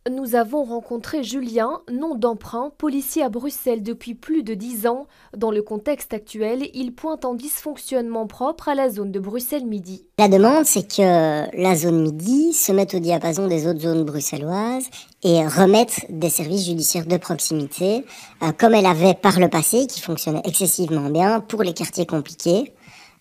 Nous avons rencontré Julien, nom d'emprunt, policier à Bruxelles depuis plus de 10 ans. Dans le contexte actuel, il pointe un dysfonctionnement propre à la zone de Bruxelles-Midi. La demande, c'est que la zone Midi se mette au diapason des autres zones bruxelloises et remette des services judiciaires de proximité, comme elle avait par le passé, qui fonctionnait excessivement bien pour les quartiers compliqués.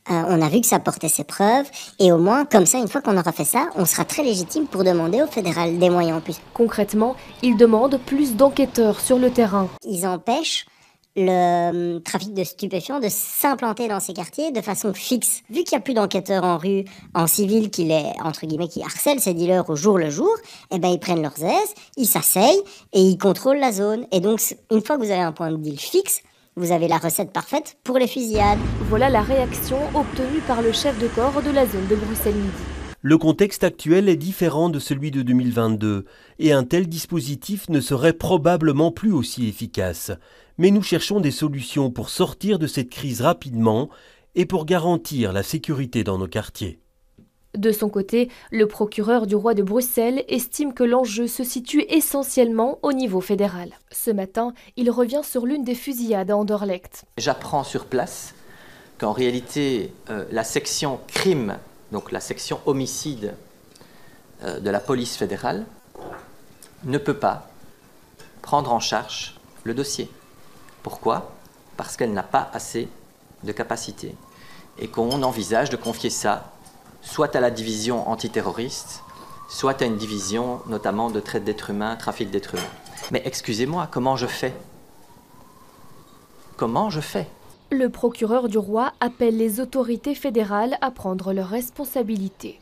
On a vu que ça portait ses preuves, et au moins, comme ça, une fois qu'on aura fait ça, on sera très légitime pour demander au fédéral des moyens en plus. Concrètement, il demande plus d'enquêteurs sur le terrain. Ils empêchent le trafic de stupéfiants de s'implanter dans ces quartiers de façon fixe. Vu qu'il n'y a plus d'enquêteurs en rue, en civil, qui harcèlent ces dealers au jour le jour, eh ben ils prennent leurs aises, ils s'asseyent et ils contrôlent la zone. Et donc, une fois que vous avez un point de deal fixe, vous avez la recette parfaite pour les fusillades. Voilà la réaction obtenue par le chef de corps de la zone de Bruxelles-Midi. Le contexte actuel est différent de celui de 2022 et un tel dispositif ne serait probablement plus aussi efficace. Mais nous cherchons des solutions pour sortir de cette crise rapidement et pour garantir la sécurité dans nos quartiers. De son côté, le procureur du roi de Bruxelles estime que l'enjeu se situe essentiellement au niveau fédéral. Ce matin, il revient sur l'une des fusillades à Anderlecht. J'apprends sur place qu'en réalité, la section crime, donc la section homicide de la police fédérale, ne peut pas prendre en charge le dossier. Pourquoi? Parce qu'elle n'a pas assez de capacité et qu'on envisage de confier ça soit à la division antiterroriste, soit à une division notamment de traite d'êtres humains, trafic d'êtres humains. Mais excusez-moi, comment je fais? Comment je fais? Le procureur du roi appelle les autorités fédérales à prendre leurs responsabilités.